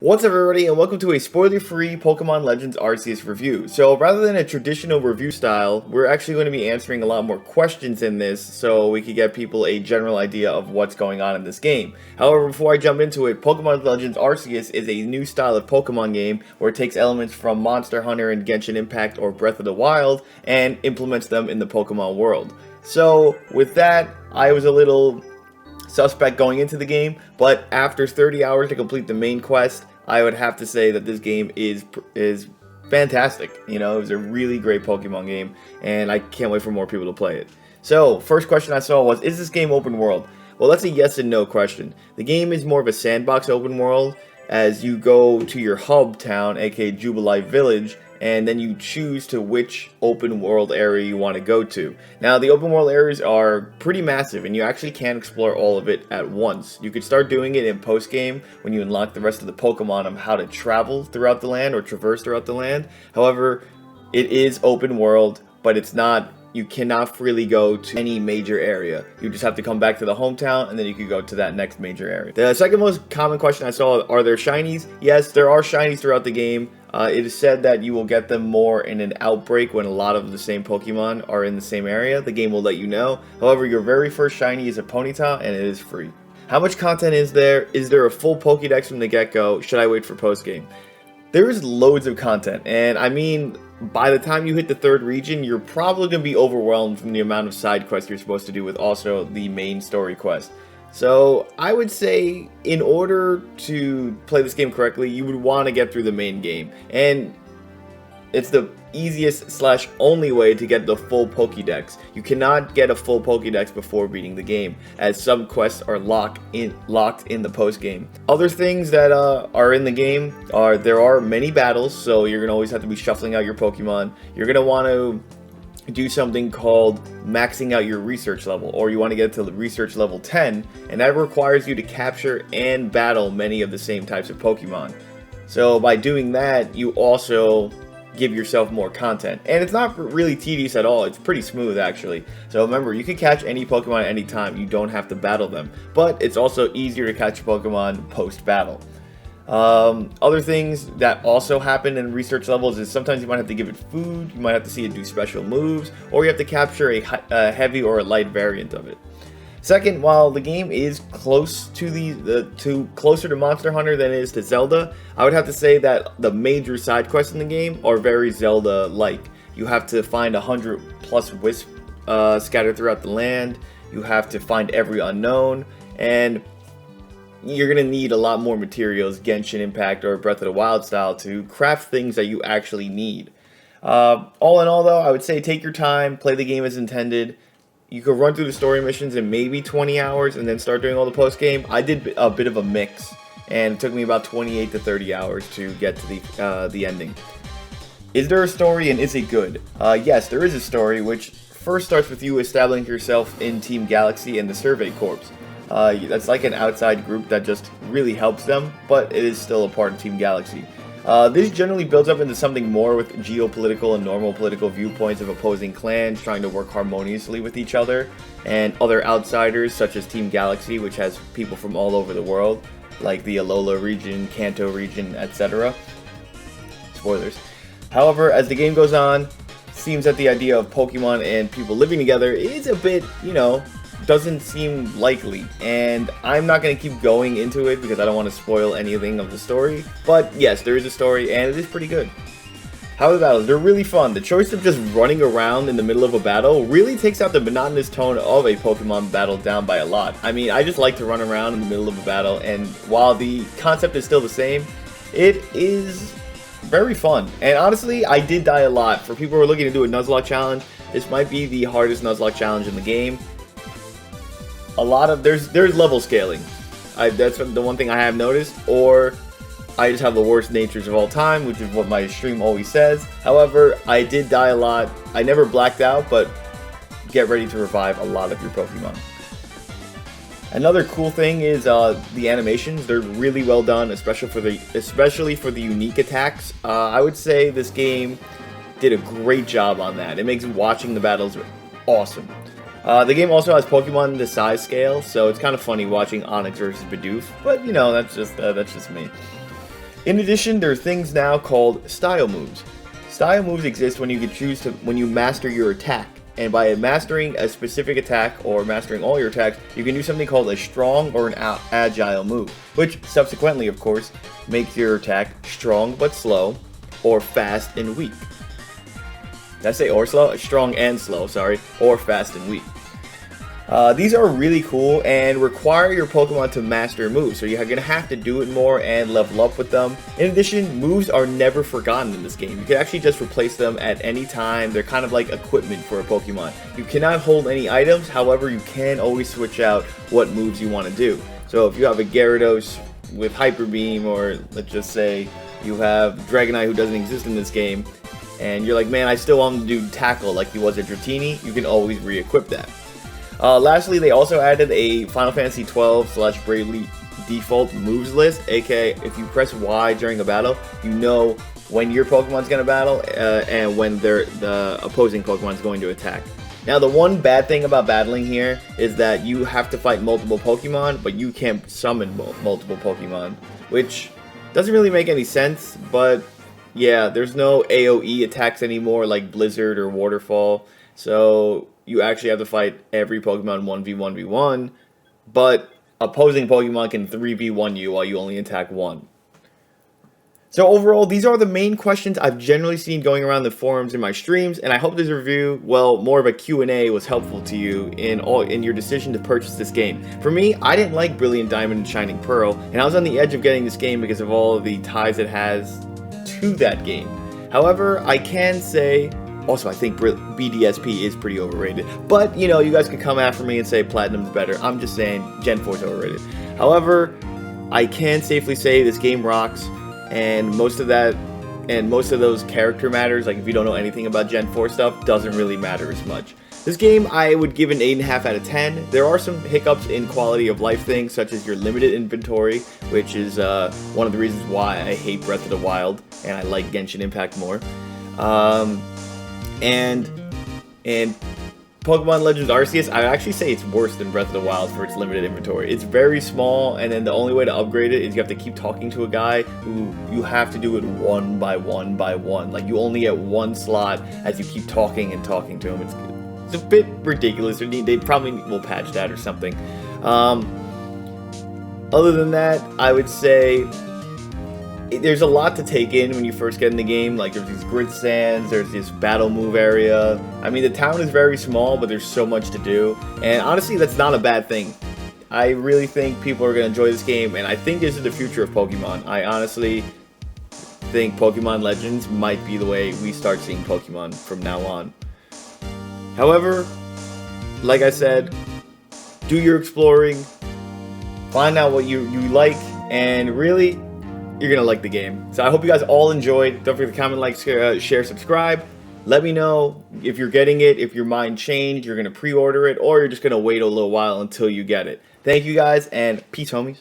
What's up everybody and welcome to a spoiler-free Pokemon Legends Arceus review. So rather than a traditional review style, we're actually going to be answering a lot more questions in this so we could get people a general idea of what's going on in this game. However, before I jump into it, Pokemon Legends Arceus is a new style of Pokemon game where it takes elements from Monster Hunter and Genshin Impact or Breath of the Wild and implements them in the Pokemon world. So with that, I was a little suspect going into the game, but after 30 hours to complete the main quest, I would have to say that this game is fantastic. You know, it was a really great Pokemon game, and I can't wait for more people to play it. So, first question I saw was, is this game open world? Well, that's a yes and no question. The game is more of a sandbox open world, as you go to your hub town, aka Jubilife Village, and then you choose to which open world area you want to go to. Now, the open world areas are pretty massive, and you actually can't explore all of it at once. You could start doing it in post-game when you unlock the rest of the Pokemon on how to travel throughout the land or traverse throughout the land. However, it is open world, but it's not. You cannot freely go to any major area. You just have to come back to the hometown, and then you can go to that next major area. The second most common question I saw, are there shinies? Yes, there are shinies throughout the game. It is said that you will get them more in an outbreak when a lot of the same Pokemon are in the same area. The game will let you know. However, your very first shiny is a Ponyta, and it is free. How much content is there? Is there a full Pokédex from the get-go? Should I wait for post-game? There is loads of content, and I mean, by the time you hit the third region, you're probably going to be overwhelmed from the amount of side quests you're supposed to do with also the main story quest. So I would say in order to play this game correctly, you would want to get through the main game. And it's the easiest slash only way to get the full Pokédex. You cannot get a full Pokédex before beating the game, as some quests are locked in the post game. Other things that are in the game are there are many battles, so you're gonna always have to be shuffling out your Pokemon. You're gonna want to do something called maxing out your research level, or you want to get to research level 10, and that requires you to capture and battle many of the same types of Pokemon. So by doing that, you also give yourself more content, and it's not really tedious at all. It's pretty smooth actually. So remember, you can catch any Pokemon at any time. You don't have to battle them, but it's also easier to catch Pokemon post battle. Other things that also happen in research levels is sometimes you might have to give it food, you might have to see it do special moves, or you have to capture a heavy or a light variant of it. Second, while the game is close to closer to Monster Hunter than it is to Zelda, I would have to say that the major side quests in the game are very Zelda-like. You have to find 100+ wisps scattered throughout the land. You have to find every unknown, and you're going to need a lot more materials, Genshin Impact or Breath of the Wild style, to craft things that you actually need. All in all though, I would say take your time, play the game as intended. You could run through the story missions in maybe 20 hours and then start doing all the post game. I did a bit of a mix, and it took me about 28 to 30 hours to get to the ending. Is there a story, and is it good? Yes, there is a story, which first starts with you establishing yourself in Team Galaxy and the Survey Corps. That's like an outside group that just really helps them, but it is still a part of Team Galaxy. This generally builds up into something more with geopolitical and normal political viewpoints of opposing clans trying to work harmoniously with each other, and other outsiders such as Team Galaxy, which has people from all over the world, like the Alola region, Kanto region, etc. Spoilers. However, as the game goes on, it seems that the idea of Pokemon and people living together is a bit, doesn't seem likely, and I'm not going to keep going into it because I don't want to spoil anything of the story, but yes, there is a story, and it is pretty good. How are the battles? They're really fun. The choice of just running around in the middle of a battle really takes out the monotonous tone of a Pokemon battle down by a lot. I mean, I just like to run around in the middle of a battle, and while the concept is still the same, it is very fun. And honestly, I did die a lot. For people who are looking to do a Nuzlocke challenge, this might be the hardest Nuzlocke challenge in the game. There's level scaling. That's the one thing I have noticed, or I just have the worst natures of all time, which is what my stream always says. However, I did die a lot. I never blacked out, but get ready to revive a lot of your Pokemon. Another cool thing is the animations. They're really well done, especially for the unique attacks. I would say this game did a great job on that. It makes watching the battles awesome. The game also has Pokemon to size scale, so it's kind of funny watching Onix versus Bidoof, but that's just me. In addition, there are things now called style moves. Style moves exist when you master your attack. And by mastering a specific attack or mastering all your attacks, you can do something called a strong or an agile move, which subsequently, of course, makes your attack strong but slow, or fast and weak. Did I say or slow? Strong and slow, sorry, or fast and weak. These are really cool and require your Pokemon to master moves, so you're going to have to do it more and level up with them. In addition, moves are never forgotten in this game. You can actually just replace them at any time. They're kind of like equipment for a Pokemon. You cannot hold any items, however, you can always switch out what moves you want to do. So if you have a Gyarados with Hyper Beam, or let's just say you have Dragonite who doesn't exist in this game, and you're like, man, I still want him to do Tackle like he was at Dratini, you can always re-equip that. Lastly, they also added a Final Fantasy 12/Bravely default moves list, aka if you press Y during a battle, you know when your Pokemon's going to battle and when the opposing Pokemon's going to attack. Now, the one bad thing about battling here is that you have to fight multiple Pokemon, but you can't summon multiple Pokemon, which doesn't really make any sense, but yeah, there's no AoE attacks anymore like Blizzard or Waterfall, so you actually have to fight every Pokemon 1v1v1, but opposing Pokemon can 3v1 you while you only attack one. So overall, these are the main questions I've generally seen going around the forums in my streams, and I hope this review, well, more of a Q&A, was helpful to you in your decision to purchase this game. For me, I didn't like Brilliant Diamond and Shining Pearl, and I was on the edge of getting this game because of all of the ties it has to that game. However, I can say, also, I think BDSP is pretty overrated. But, you know, you guys could come after me and say Platinum's better. I'm just saying Gen 4 is overrated. However, I can safely say this game rocks, and most of those character matters, like if you don't know anything about Gen 4 stuff, doesn't really matter as much. This game, I would give an 8.5 out of 10. There are some hiccups in quality of life things, such as your limited inventory, which is one of the reasons why I hate Breath of the Wild, and I like Genshin Impact more. And Pokemon Legends Arceus, I would actually say it's worse than Breath of the Wild for its limited inventory. It's very small, and then the only way to upgrade it is you have to keep talking to a guy who you have to do it one by one by one. Like, you only get one slot as you keep talking and talking to him. It's a bit ridiculous. They probably will patch that or something. Other than that, I would say there's a lot to take in when you first get in the game. Like, there's these grid stands, there's this battle move area. I mean, the town is very small, but there's so much to do. And honestly, that's not a bad thing. I really think people are going to enjoy this game, and I think this is the future of Pokemon. I honestly think Pokemon Legends might be the way we start seeing Pokemon from now on. However, like I said, do your exploring, find out what you like, and really, you're going to like the game. So I hope you guys all enjoyed. Don't forget to comment, like, share, subscribe. Let me know if you're getting it, if your mind changed, you're going to pre-order it, or you're just going to wait a little while until you get it. Thank you guys, and peace, homies.